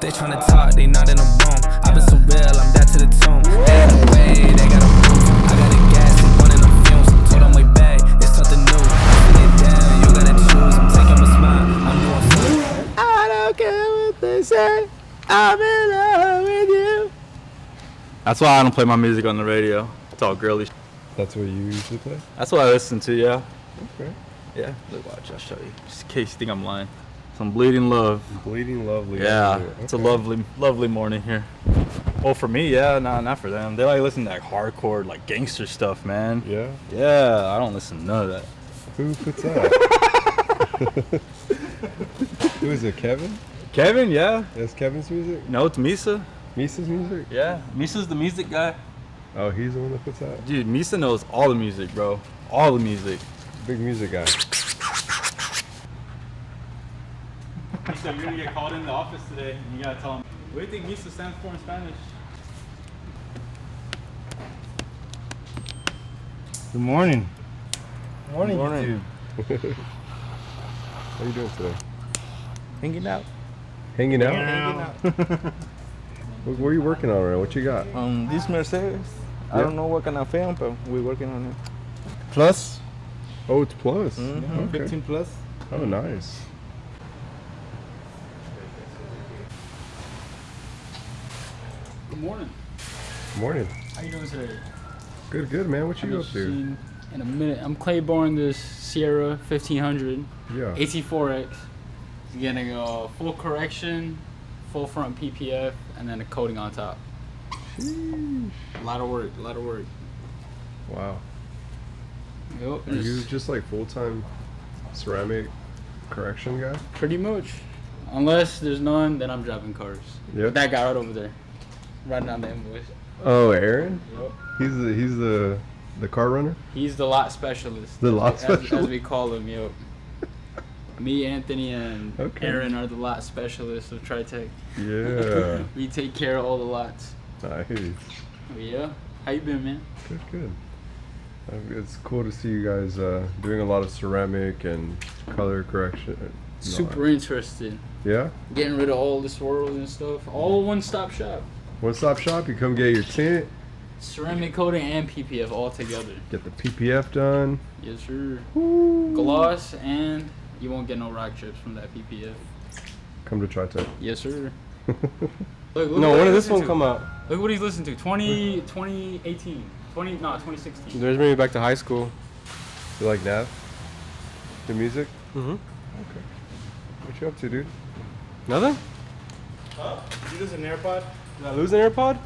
They tryna talk, they not in a room. I been so real, I'm down to the tomb. They got a way, they got a roof. I got a gas, they one in them fumes. Told them way back, it's something new. Sit it down, you gotta choose. I'm taking my spot, I'm doing food. I don't care what they say, I'm in love with you. That's why I don't play my music on the radio. It's all girly. That's what you usually play? That's what I listen to, yeah. Okay. Yeah, look, watch, I'll show you. Just in case you think I'm lying. Some Bleeding Love. Bleeding Lovely. Yeah, Okay. it's a lovely morning here. Well, for me, yeah, not for them. They like listen to like hardcore, like gangster stuff, man. Yeah? Yeah, I don't listen to none of that. Who puts that? Who is it, Kevin? Kevin, yeah. That's Kevin's music? No, it's Misa. Misa's music? Yeah, Misa's the music guy. Oh, he's the one that puts that? Dude, Misa knows all the music, bro. All the music. Big music guy. Misa, you're gonna get called in the office today, and you gotta tell him. What do you think Misa stands for in Spanish? Good morning. Morning. YouTube. How you doing today? Hanging out. Hanging out? Hanging out. What are you working on right now? What you got? This Mercedes. Yeah. I don't know what kind of film, but we're working on it. Plus. Oh, it's plus. Mm-hmm. Okay. 15 plus. Oh, nice. Good morning. Morning. How you doing today? Good, man. What you up to? In a minute. I'm Claiborne this Sierra 1500 Yeah. AT4X. Getting a full correction, full front PPF, and then a coating on top. Sheesh. A lot of work. Wow. Yep. Are you just like full-time ceramic correction guy? Pretty much. Unless there's none, then I'm driving cars. Yep. That guy right over there, writing down the invoice. Oh, Aaron? Yep. He's the car runner? He's the lot specialist. The lot as specialist? we call him. Yep. Me, Anthony, and Okay. Aaron are the lot specialists of Tritek. Yeah. We take care of all the lots. Nice. Oh, yeah. How you been, man? Good. It's cool to see you guys doing a lot of ceramic and color correction. Super interested. Yeah? Getting rid of all the swirls and stuff. All one-stop shop. One-stop shop, you come get your tint, Ceramic coating and PPF all together. get the PPF done. Yes, sir. Woo. Gloss, and you won't get no rock chips from that PPF. Come to Tritek. Yes, sir. No, when did this one come out? Look what he's listening to. 2018. 2016. There's me back to high school. You like Nav? The music? Mm-hmm. Okay. What you up to, dude? Nothing? Huh? Did you lose an AirPod? Did I lose an AirPod?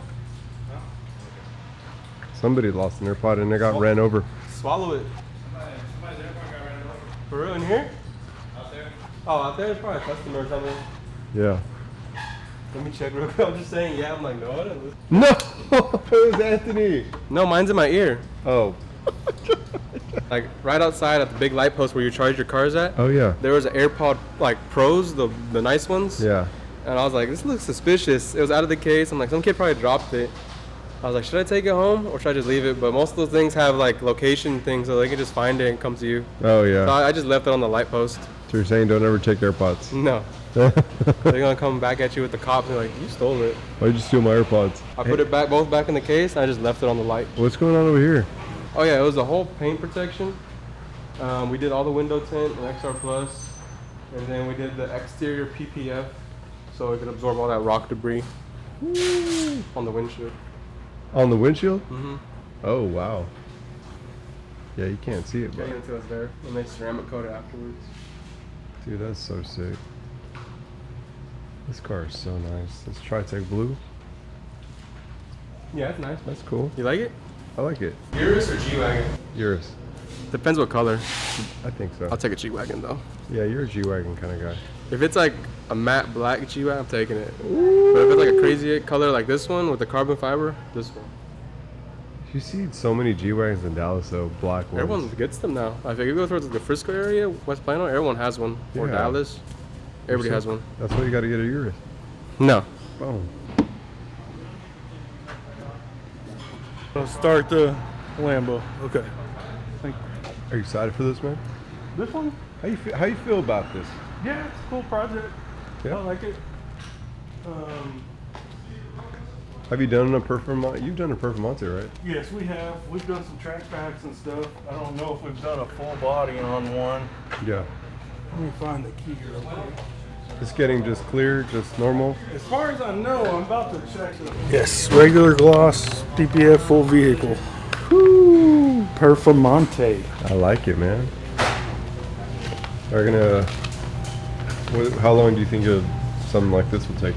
Somebody lost an AirPod and they got ran over. Swallow it. Somebody's AirPod got ran over. For real, in here? Out there? Oh, out there? It's probably a customer or something. Yeah. Let me check real quick. I'm just saying, yeah. I'm like, no, I didn't lose. No! It was Anthony! No, mine's in my ear. Oh. Like, right outside at the big light post where you charge your cars at. Oh, yeah. There was an AirPod, like, Pros, the nice ones. Yeah. And I was like, this looks suspicious. It was out of the case. I'm like, some kid probably dropped it. I was like, should I take it home or should I just leave it? But most of those things have like location things, so they can just find it and come to you. Oh, yeah. So I just left it on the light post. So you're saying don't ever take AirPods? No. They're gonna come back at you with the cops and they're like, you stole it. Why'd you steal my AirPods? I put it back, both back in the case, and I just left it on the light. What's going on over here? Oh yeah, it was the whole paint protection. We did all the window tint and XR Plus, and then we did the exterior PPF, so it could absorb all that rock debris on the windshield. On the windshield? Mm-hmm. Oh, wow. Yeah, you can't see it, Yeah, but until it's there, and they ceramic coat it afterwards. dude, that's so sick. This car is so nice. It's Tritek Blue. Yeah, it's nice. That's cool. You like it? I like it. Urus or G-Wagon? Urus. Depends what color. I think so. I'll take a G-Wagon though. Yeah, you're a G-Wagon kind of guy. If it's like a matte black G-Wagon, I'm taking it. But if it's like a crazy color like this one with the carbon fiber, this one. You see so many G-Wagons in Dallas, though, black ones. Everyone gets them now. If you go towards the Frisco area, West Plano, everyone has one. Or Yeah. Dallas, everybody has one. That's why you got to get a Urus. No. Boom. I'll start the Lambo. Okay. Are you excited for this, man? This one? How you feel about this? Yeah, it's a cool project. Yeah. I like it. Have you done a Performante? You've done a Performante, right? Yes, we have. We've done some track packs and stuff. I don't know if we've done a full body on one. Yeah. Let me find the key real quick. It's getting just clear, just normal. As far as I know, I'm about to check it. Yes, regular gloss PPF full vehicle. Woo! Performante. I like it, man. They're gonna. How long do you think something like this will take?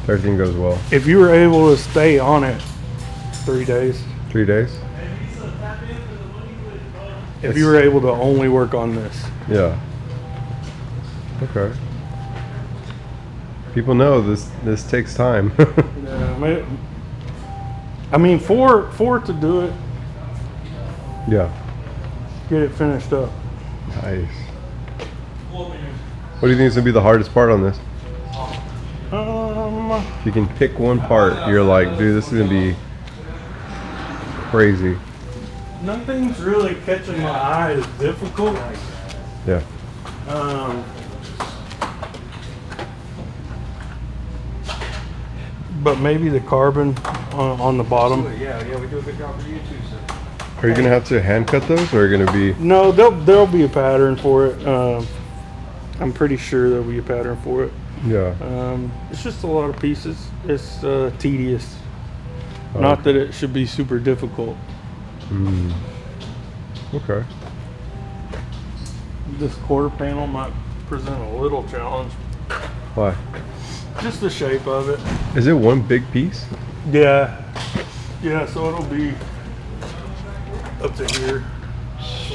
Everything goes well. If you were able to stay on it 3 days. 3 days? If you were able to only work on this. Yeah. Okay. People know this takes time. Yeah, I mean, for it to do it, Yeah. get it finished up. Nice. What do you think is gonna be the hardest part on this? If you can pick one part, you're like, dude, this is gonna be crazy. Nothing's really catching my eye as difficult. Yeah. But maybe the carbon on the bottom. Yeah, we do a good job for you too, sir. Are you gonna have to hand cut those, or are you gonna be? No, there'll be a pattern for it. I'm pretty sure there'll be a pattern for it. Yeah. It's just a lot of pieces. It's tedious. Oh, Not that it should be super difficult. Okay. This quarter panel might present a little challenge. Why? Just the shape of it. Is it one big piece? Yeah. Yeah, so it'll be up to here.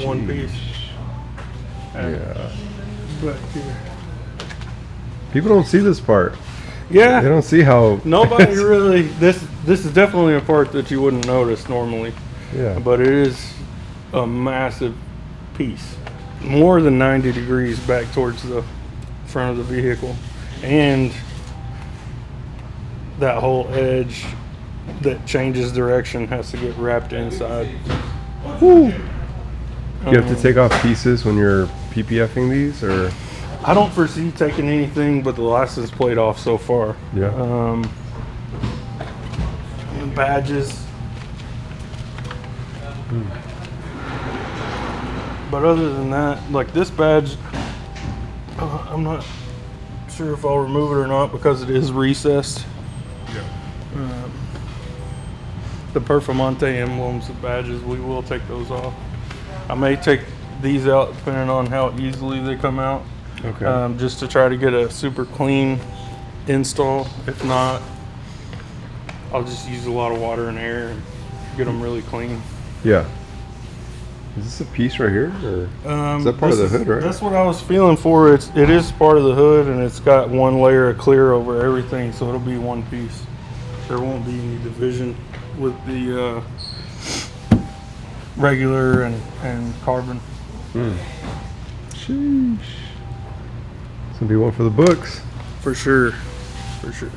One piece. And Yeah. back here. People don't see this part. Yeah. They don't see how. Nobody really. This is definitely a part that you wouldn't notice normally. Yeah. But it is a massive piece. More than 90 degrees back towards the front of the vehicle. And that whole edge that changes direction has to get wrapped inside. Woo. You have to take off pieces when you're PPFing these, or? I don't foresee taking anything but the license plate off so far. Yeah. And badges. But other than that, like this badge, I'm not sure if I'll remove it or not because it is recessed. The Performante emblems and badges, we will take those off. I may take these out depending on how easily they come out. Okay. Just to try to get a super clean install. If not, I'll just use a lot of water and air and get them really clean. Yeah. Is this a piece right here, or is that part of the hood, right? That's what I was feeling for. It is part of the hood, and it's got one layer of clear over everything, so it'll be one piece. There won't be any division with the regular and carbon. Sheesh. It's gonna be one for the books. For sure. For sure.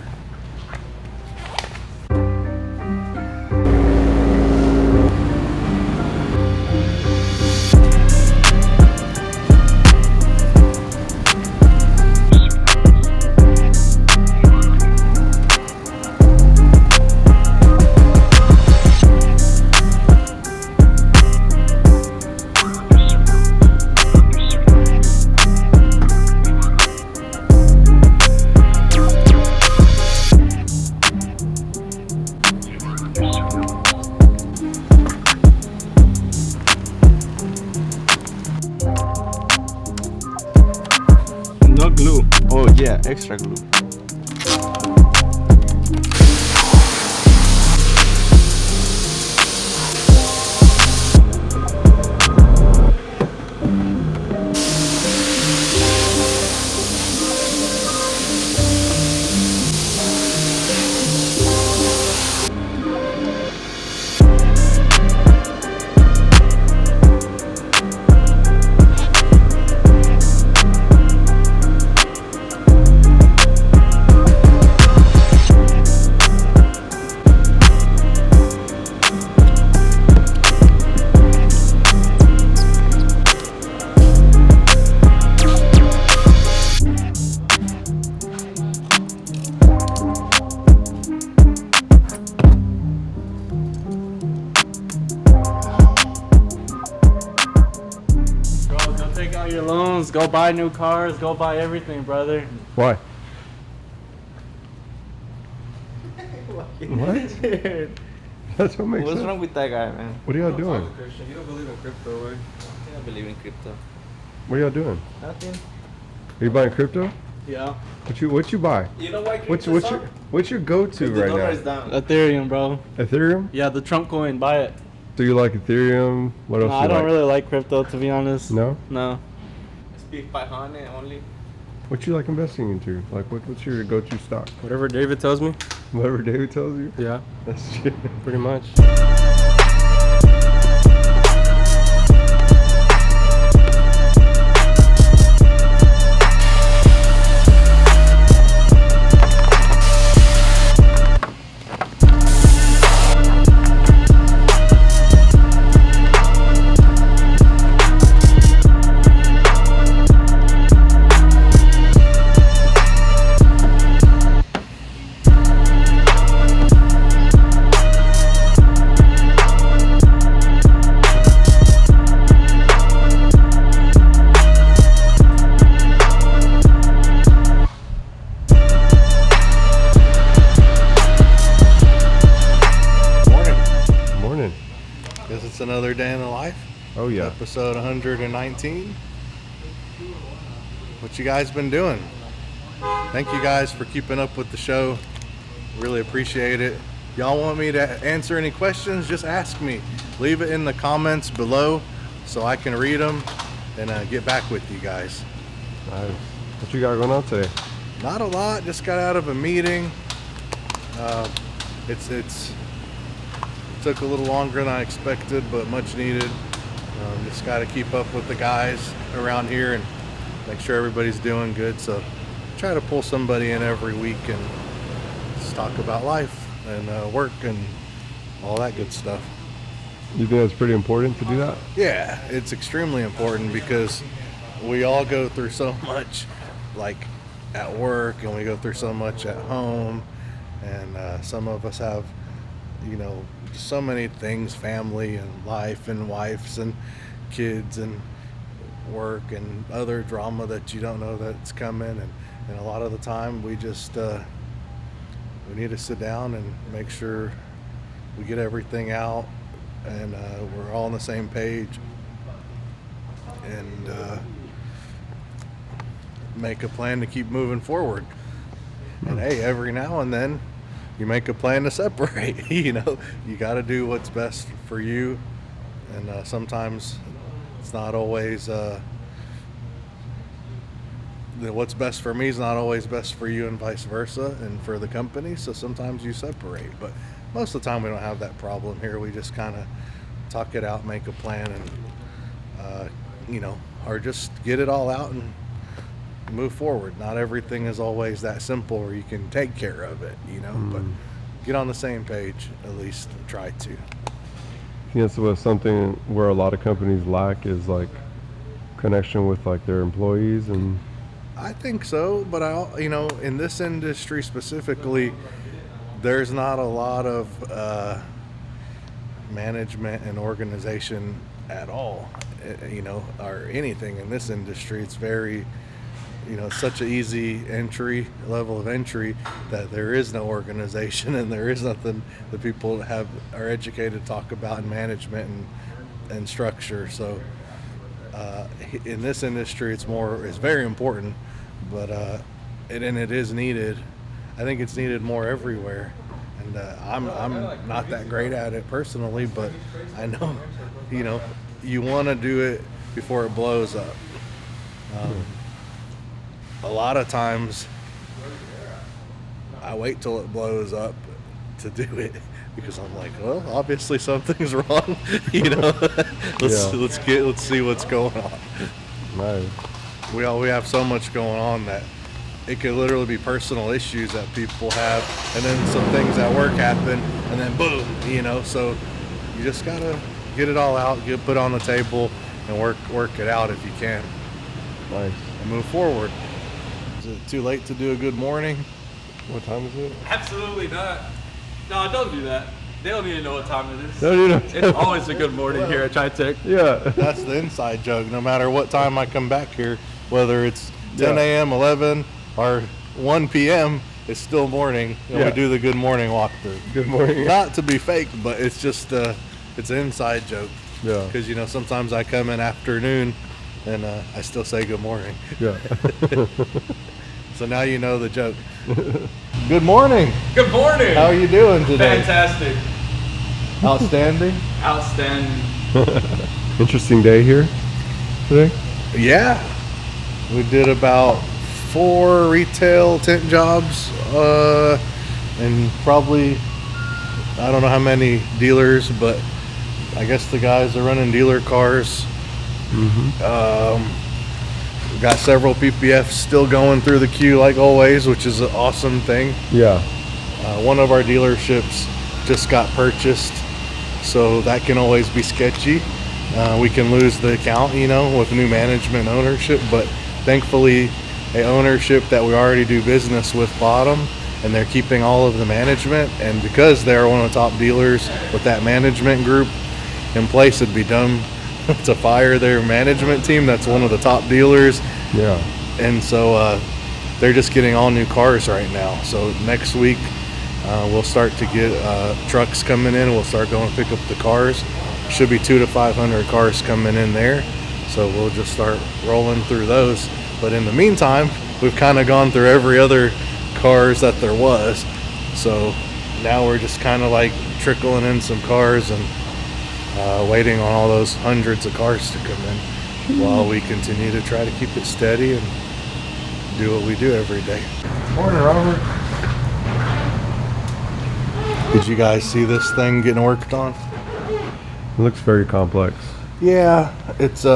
No glue. Oh yeah, extra glue. go buy new cars, go buy everything, brother. Why? What? That's what makes What's sense. wrong with that guy, man? What are y'all doing? Christian, you don't believe in crypto, right? I believe in crypto. What are y'all doing? Nothing. Are you buying crypto? Yeah. What you buy? You know why What's your go-to right dollar now? is down. Ethereum, bro. Ethereum? Yeah, the Trump coin. Buy it. Do you like Ethereum? What else? No, do I you don't like? really like crypto, to be honest. No. No. SP 500 only. What you like investing into? Like what's your go-to stock? Whatever David tells me. Whatever David tells you. Yeah, That's true. pretty much. Morning. Guess it's another day in the life. Oh yeah. Episode 119. What you guys been doing? Thank you guys for keeping up with the show. Really appreciate it. Y'all want me to answer any questions? Just ask me. Leave it in the comments below so I can read them and get back with you guys. Nice. What you got going on today? Not a lot. Just got out of a meeting. It took a little longer than I expected, but much needed. Just got to keep up with the guys around here and make sure everybody's doing good. So try to pull somebody in every week and just talk about life and work and all that good stuff. You think that's pretty important to do that? Yeah, it's extremely important because we all go through so much, like at work, and we go through so much at home, and some of us have, you know, so many things, family and life and wives and kids and work and other drama that you don't know that's coming, and a lot of the time we just we need to sit down and make sure we get everything out and we're all on the same page and make a plan to keep moving forward. And hey, every now and then you make a plan to separate. You know, you got to do what's best for you, and sometimes it's not always what's best for me is not always best for you, and vice versa, and for the company. So sometimes you separate, but most of the time we don't have that problem here. We just kind of talk it out, make a plan, and you know, or just get it all out and move forward. Not everything is always that simple where you can take care of it, you know, but get on the same page, at least try to. I think that's what something where a lot of companies lack is like connection with like their employees. And I think so, but you know, in this industry specifically, there's not a lot of management and organization at all, you know, or anything in this industry. It's very, you know, such an easy level of entry that there is no organization and there is nothing that people are educated to talk about in management and structure. So in this industry, it's very important, but it is needed. I think it's needed more everywhere, and I'm not that great at it personally, but I know, you know, you want to do it before it blows up. A lot of times I wait till it blows up to do it because I'm like, well, obviously something's wrong, you know. Let's see what's going on. right. We have so much going on that it could literally be personal issues that people have, and then some things at work happen, and then boom, you know. So you just gotta get it all out, put it on the table, and work it out if you can. Nice. And move forward. Is it too late to do a good morning? What time is it? Absolutely not. No, don't do that. They don't need to know what time it is. No, you know. It's always a good morning here at Tritek. Yeah. That's the inside joke. No matter what time I come back here, whether it's 10 a.m., 11, or 1 p.m., it's still morning, and we do the good morning walkthrough. Good morning. Not to be fake, but it's just it's an inside joke. Yeah. Because, you know, sometimes I come in afternoon and I still say good morning. Yeah. So now you know the joke. Good morning. Good morning. How are you doing today? Fantastic. Outstanding. Outstanding. Interesting day here today. Yeah. We did about 4 retail tint jobs and probably, I don't know how many dealers, but I guess the guys are running dealer cars. Got several PPFs still going through the queue like always, which is an awesome thing. Yeah. One of our dealerships just got purchased, so that can always be sketchy. We can lose the account, you know, with new management ownership, but thankfully a ownership that we already do business with bought them, and they're keeping all of the management, and because they're one of the top dealers with that management group in place, it'd be dumb to fire their management team. That's one of the top dealers. Yeah. And so they're just getting all new cars right now. So next week we'll start to get trucks coming in. We'll start going to pick up the cars. Should be 200 to 500 cars coming in there. So we'll just start rolling through those. But in the meantime, we've kind of gone through every other cars that there was. So now we're just kind of like trickling in some cars and waiting on all those hundreds of cars to come in while we continue to try to keep it steady and do what we do every day. Morning, Robert. Did you guys see this thing getting worked on? It looks very complex. Yeah, it's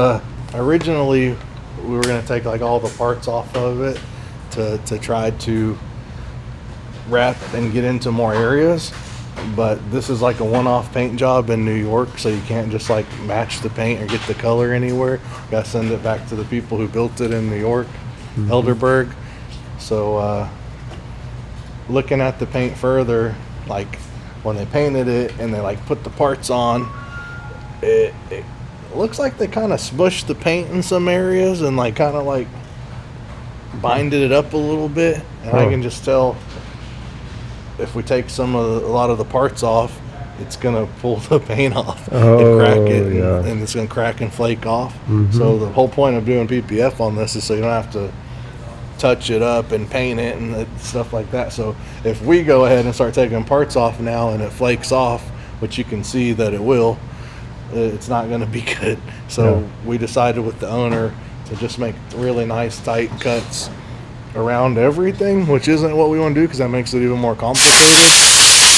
originally we were gonna take like all the parts off of it to try to wrap and get into more areas. But this is like a one-off paint job in New York, so you can't just like match the paint or get the color anywhere. You gotta send it back to the people who built it in New York, Elderberg. So looking at the paint further, like when they painted it and they like put the parts on, it looks like they kind of smushed the paint in some areas and like kind of like binded it up a little bit, and I can just tell if we take a lot of the parts off, it's gonna pull the paint off and crack it, and it's gonna crack and flake off. So the whole point of doing PPF on this is so you don't have to touch it up and paint it and stuff like that. So if we go ahead and start taking parts off now and it flakes off, which you can see that it will, it's not gonna be good. So we decided with the owner to just make really nice tight cuts around everything, which isn't what we want to do because that makes it even more complicated.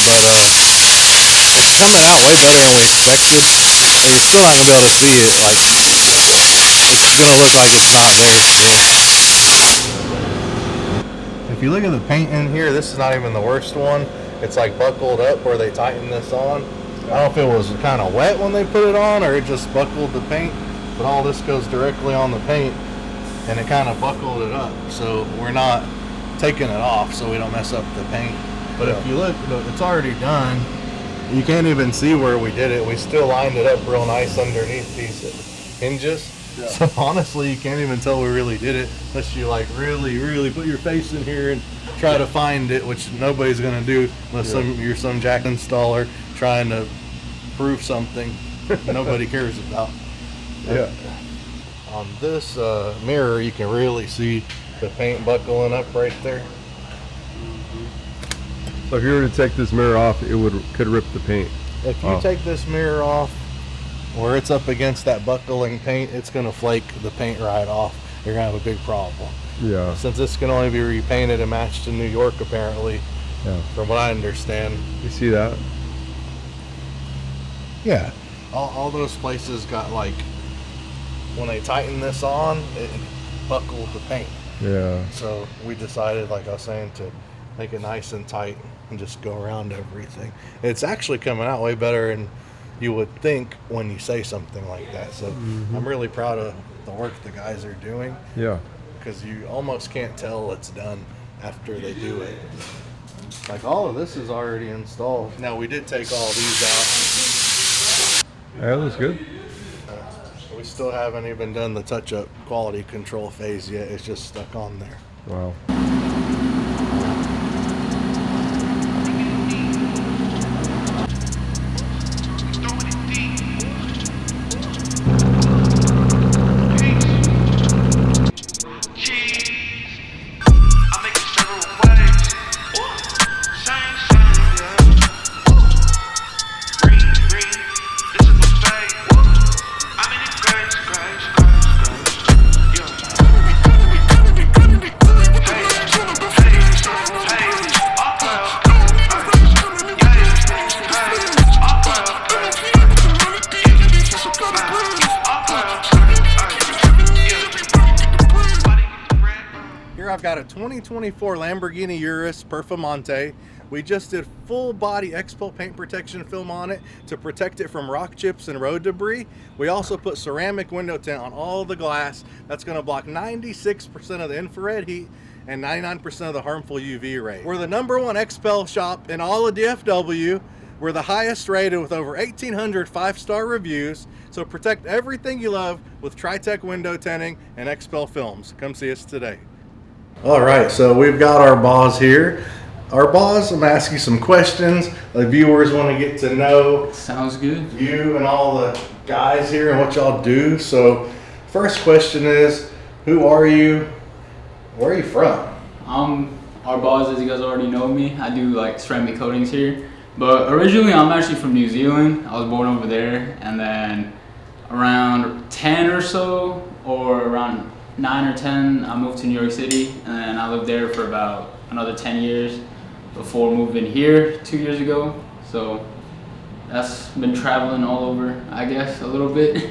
But it's coming out way better than we expected. I mean, you're still not gonna be able to see it. Like, it's gonna look like it's not there still. If you look at the paint in here, this is not even the worst one. It's like buckled up where they tightened this on. I don't know if it was kind of wet when they put it on or it just buckled the paint, but all this goes directly on the paint, and it kind of buckled it up, so we're not taking it off so we don't mess up the paint. But if you look, it's already done. You can't even see where we did it. We still lined it up real nice underneath these hinges. So honestly, you can't even tell we really did it unless you like really put your face in here and try to find it, which nobody's gonna do unless you're some jack installer trying to prove something nobody cares about. On this mirror, you can really see the paint buckling up right there. So if you were to take this mirror off, it could rip the paint. If you take this mirror off, where it's up against that buckling paint, it's gonna flake the paint right off. You're gonna have a big problem. Yeah. Since this can only be repainted and matched in New York, apparently. Yeah. From what I understand. You see that? Yeah. All those places got like, when they tighten this on, it buckled the paint. Yeah. So we decided, like I was saying, to make it nice and tight and just go around everything. It's actually coming out way better than you would think when you say something like that. So I'm really proud of the work the guys are doing. Yeah. Because you almost can't tell it's done after they do it. Like all of this is already installed. Now we did take all these out. Yeah, that looks good. We We still haven't even done the touch-up quality control phase yet. It's just stuck on there. Wow. I've got a 2024 Lamborghini Urus Performante. We just did full body XPEL paint protection film on it to protect it from rock chips and road debris. We also put ceramic window tint on all the glass. That's going to block 96% of the infrared heat and 99% of the harmful UV ray. We're the #1 XPEL shop in all of DFW. We're the highest rated with over 1,800 5-star reviews. So protect everything you love with Tritek window tinting and XPEL films. Come see us today. All right, so we've got Arbaaz here. Arbaaz, I'm gonna ask you some questions. The viewers want to get to know Sounds good. you and all the guys here and what y'all do. So first question is, who are you? Where are you from? I'm Arbaaz, as you guys already know me. I do like ceramic coatings here. But originally I'm actually from New Zealand. I was born over there, and then around 10 or so, or around 9 or 10, I moved to New York City, and then I lived there for about another 10 years before moving here 2 years ago. So that's been traveling all over, I guess, a little bit.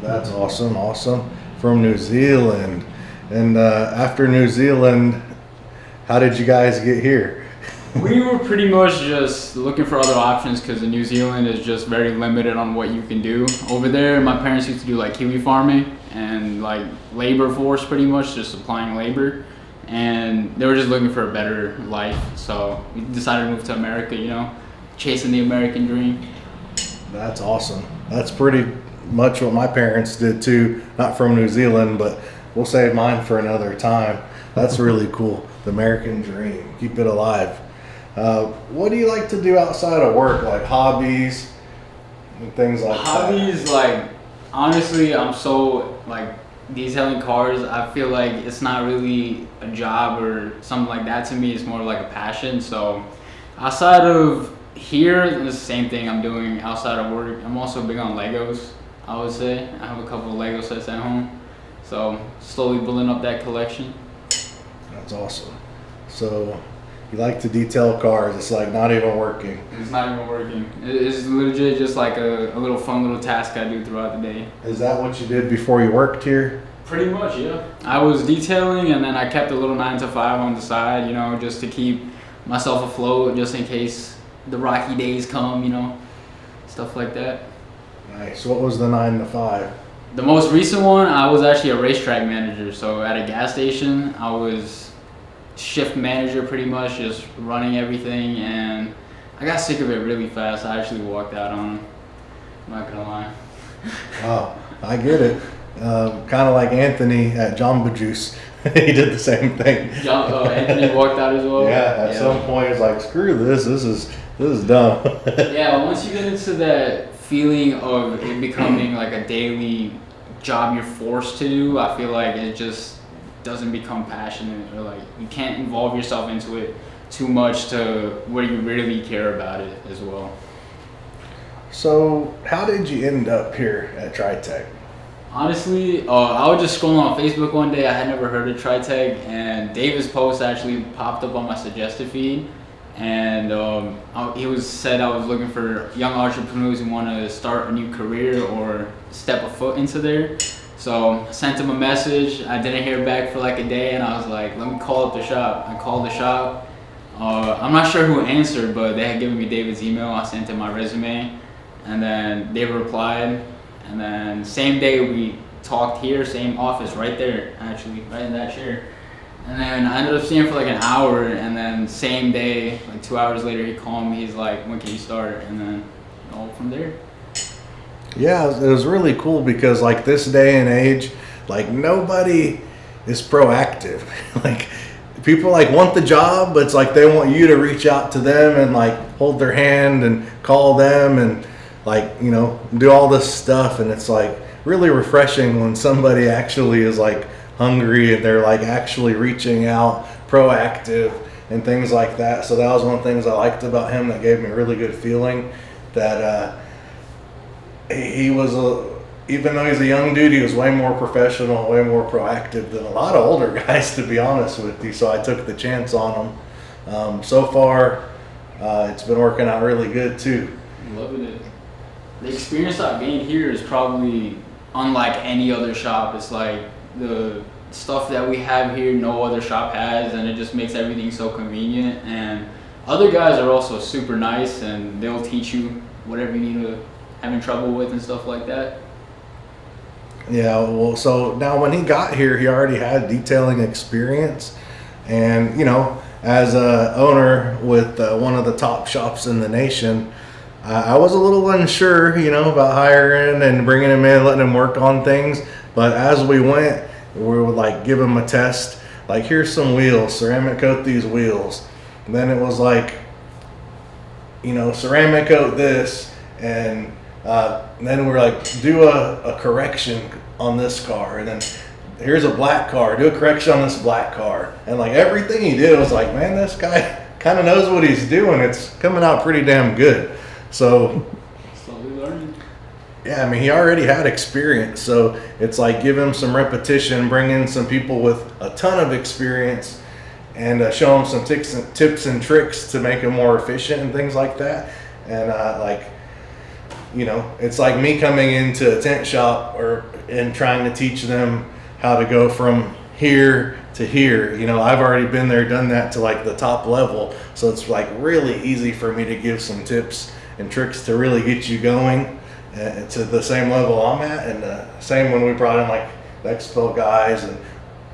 That's awesome, awesome. From New Zealand. And after New Zealand, how did you guys get here? We were pretty much just looking for other options because in New Zealand is just very limited on what you can do. Over there, my parents used to do like kiwi farming and like labor force, pretty much just supplying labor. And they were just looking for a better life. So we decided to move to America, you know, chasing the American dream. That's awesome. That's pretty much what my parents did too. Not from New Zealand, but we'll save mine for another time. That's really cool. The American dream. Keep it alive. What do you like to do outside of work, like hobbies and things like Hobbies, like, honestly, I'm so, like, detailing cars, I feel like it's not really a job or something like that to me. It's more like a passion. So outside of here, it's the same thing I'm doing outside of work. I'm also big on Legos, I would say. I have a couple of Lego sets at home. So slowly building up that collection. That's awesome. So you like to detail cars. It's like not even working. It's not even working. It's legit just like a little fun little task I do throughout the day. Is that what you did before you worked here? Pretty much, yeah. I was detailing, and then I kept a little 9 to 5 on the side, you know, just to keep myself afloat, just in case the rocky days come, you know, stuff like that. Nice. What was the 9 to 5? The most recent one, I was actually a racetrack manager. So at a gas station, I was shift manager pretty much, just running everything, and I got sick of it really fast. I actually walked out on them. I'm not gonna lie. Oh, I get it. Kind of like Anthony at Jamba Juice. He did the same thing. Anthony walked out as well. Yeah, at some point it's like, screw this. This is dumb. Yeah, once you get into that feeling of it becoming like a daily job you're forced to do, I feel like it just doesn't become passionate, or like you can't involve yourself into it too much to where you really care about it as well. So how did you end up here at Tritek? Honestly, I was just scrolling on Facebook one day. I had never heard of Tritek, and David's post actually popped up on my suggested feed, and he said I was looking for young entrepreneurs who want to start a new career or step a foot into there. So I sent him a message. I didn't hear back for like a day, and I was like, let me call up the shop. I called the shop. I'm not sure who answered, but they had given me David's email. I sent him my resume, and then they replied. And then same day we talked here, same office, right there, actually, right in that chair. And then I ended up seeing him for like an hour, and then same day, like 2 hours later, he called me. He's like, when can you start? And then all from there. Yeah, it was really cool because like this day and age, like nobody is proactive. Like people like want the job, but it's like they want you to reach out to them and like hold their hand and call them and like, you know, do all this stuff. And it's like really refreshing when somebody actually is like hungry and they're like actually reaching out, proactive and things like that. So that was one of the things I liked about him that gave me a really good feeling that he was even though he's a young dude, he was way more professional, way more proactive than a lot of older guys, to be honest with you. So I took the chance on him. So far, it's been working out really good too. I'm loving it. The experience I've gained here is probably unlike any other shop. It's like the stuff that we have here, no other shop has, and it just makes everything so convenient. And other guys are also super nice, and they'll teach you whatever you need to having trouble with and stuff like that. Yeah, well, so now when he got here, he already had detailing experience, and you know, as a owner with one of the top shops in the nation, I was a little unsure, you know, about hiring and bringing him in, letting him work on things. But as we went, we would like give him a test, like here's some wheels, ceramic coat these wheels. And then it was like, you know, ceramic coat this, and then we're like, do a correction on this car, and then here's a black car, do a correction on this black car. And like everything he did was like, man, this guy kind of knows what he's doing. It's coming out pretty damn good. So Slowly learning. yeah, I mean, he already had experience, so it's like give him some repetition, bring in some people with a ton of experience, and show him some tips and tricks to make him more efficient and things like that. And like, you know, it's like me coming into a tent shop and trying to teach them how to go from here to here. You know, I've already been there, done that to like the top level, so it's like really easy for me to give some tips and tricks to really get you going to the same level I'm at. And same when we brought in like the XPEL guys and,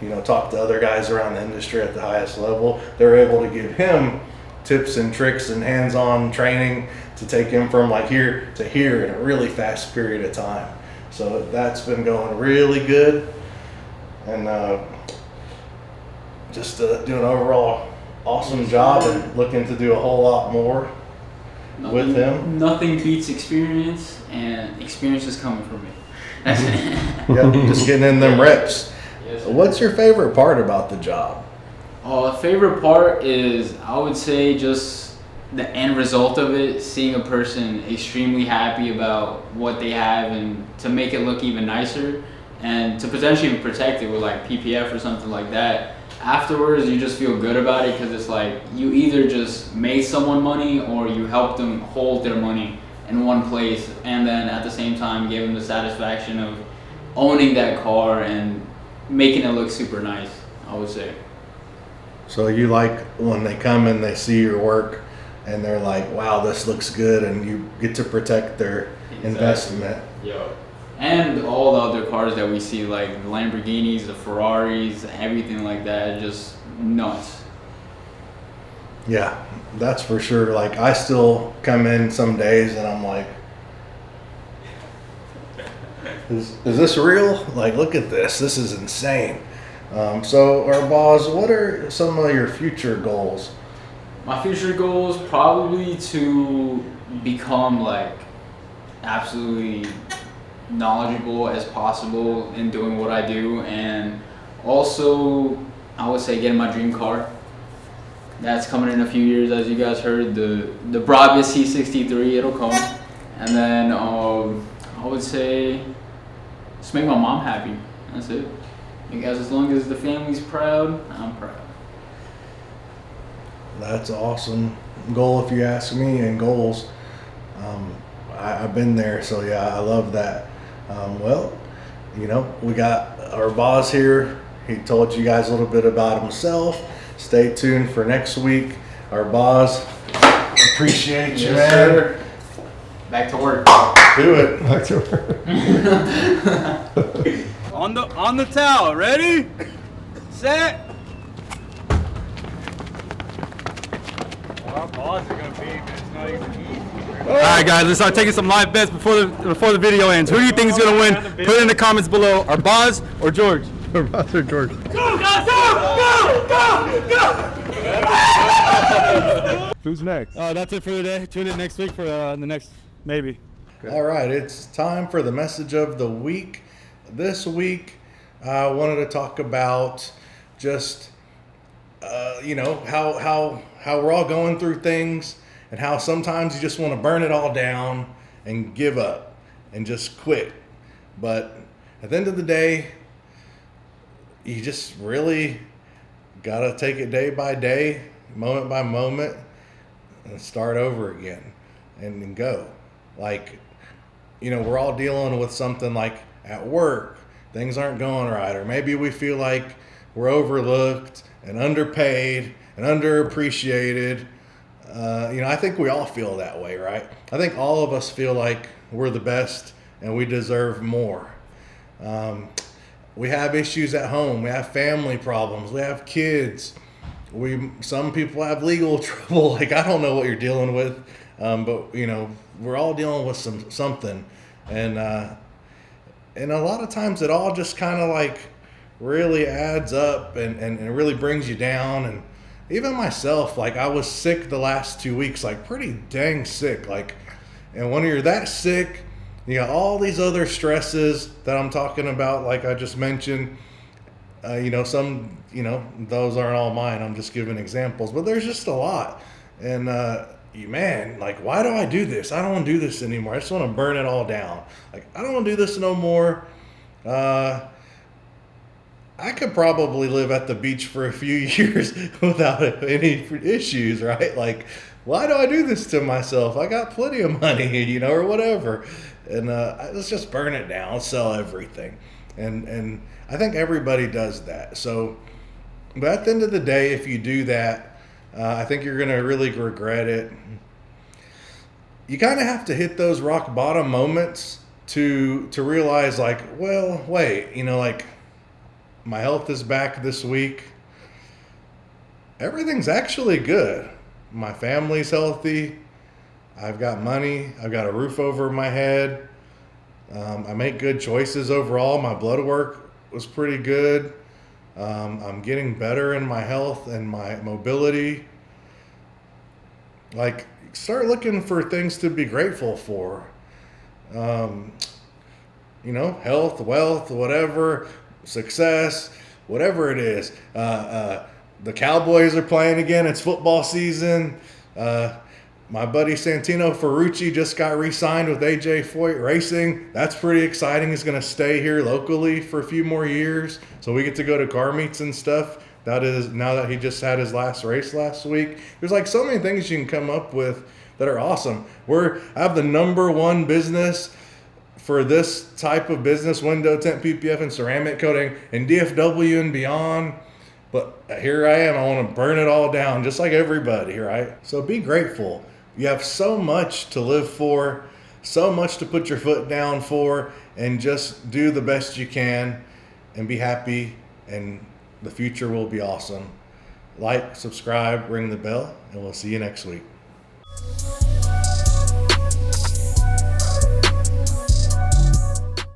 you know, talked to other guys around the industry at the highest level. They're able to give him tips and tricks and hands-on training to take him from like here to here in a really fast period of time. So that's been going really good, and just doing an overall awesome job and looking to do a whole lot more with him. Nothing beats experience, and experience is coming from me. That's it. Yeah, just getting in them reps. Yes, What's your favorite part about the job? The favorite part is, I would say, just the end result of it, seeing a person extremely happy about what they have and to make it look even nicer and to potentially protect it with like PPF or something like that. Afterwards, you just feel good about it because it's like you either just made someone money or you helped them hold their money in one place, and then at the same time gave them the satisfaction of owning that car and making it look super nice, I would say. So you like when they come and they see your work and they're like, wow, this looks good, and you get to protect their investment. Yo. And all the other cars that we see, like the Lamborghinis, the Ferraris, everything like that, just nuts. Yeah, that's for sure. Like I still come in some days and I'm like, is this real? Like, look at this. This is insane. So Arbaaz, what are some of your future goals? My future goals probably to become like absolutely knowledgeable as possible in doing what I do, and also I would say getting my dream car. That's coming in a few years, as you guys heard. The Brabus C63, it'll come, and then I would say just make my mom happy. That's it. Because as long as the family's proud, I'm proud. That's an awesome goal, if you ask me, and goals. I've been there, so yeah, I love that. Well, you know, we got Arbaaz here. He told you guys a little bit about himself. Stay tuned for next week. Arbaaz, appreciate you, man. Sir. Back to work. Do it. Back to work. On the towel, ready? Set. Arbaaz are gonna be, man. It's not even easy. All right, guys, let's start taking some live bets before the video ends. Who do you think is gonna win? Put it in the comments below. Arbaaz or George? Arbaaz or George? Go, guys! Go! Who's next? That's it for today. Tune in next week for the next maybe. All right, it's time for the message of the week. This week, I wanted to talk about just, you know, how we're all going through things and how sometimes you just want to burn it all down and give up and just quit. But at the end of the day, you just really got to take it day by day, moment by moment, and start over again and go. Like, you know, we're all dealing with something like at work, things aren't going right, or maybe we feel like we're overlooked and underpaid and underappreciated. You know, I think we all feel that way, right? I think all of us feel like we're the best and we deserve more. We have issues at home. We have family problems. We have kids. Some people have legal trouble. Like, I don't know what you're dealing with, but you know, we're all dealing with something, and a lot of times it all just kind of like really adds up and really brings you down. And even myself, like, I was sick the last 2 weeks, like pretty dang sick. Like, and when you're that sick, you got all these other stresses that I'm talking about, like I just mentioned. You know, some, you know, those aren't all mine. I'm just giving examples, but there's just a lot. And man, like, why do I do this? I don't want to do this anymore. I just want to burn it all down. Like, I don't want to do this no more. I could probably live at the beach for a few years without any issues, right? Like, why do I do this to myself? I got plenty of money, you know, or whatever. And let's just burn it down. Let's sell everything. And I think everybody does that. So, but at the end of the day, if you do that, I think you're going to really regret it. You kind of have to hit those rock bottom moments to realize, like, well, wait, you know, like, my health is back this week. Everything's actually good. My family's healthy. I've got money. I've got a roof over my head. I make good choices overall. My blood work was pretty good. I'm getting better in my health and my mobility. Like, start looking for things to be grateful for. You know, health, wealth, whatever, success, whatever it is. The Cowboys are playing again. It's football season. My buddy Santino Ferrucci just got re-signed with AJ Foyt Racing. That's pretty exciting. He's going to stay here locally for a few more years, so we get to go to car meets and stuff. That is, now that he just had his last race last week. There's like so many things you can come up with that are awesome. I have the #1 business for this type of business, window tint, PPF, and ceramic coating, and DFW and beyond. But here I am. I want to burn it all down, just like everybody, right? So be grateful. You have so much to live for, so much to put your foot down for, and just do the best you can and be happy, and the future will be awesome. Like, subscribe, ring the bell, and we'll see you next week.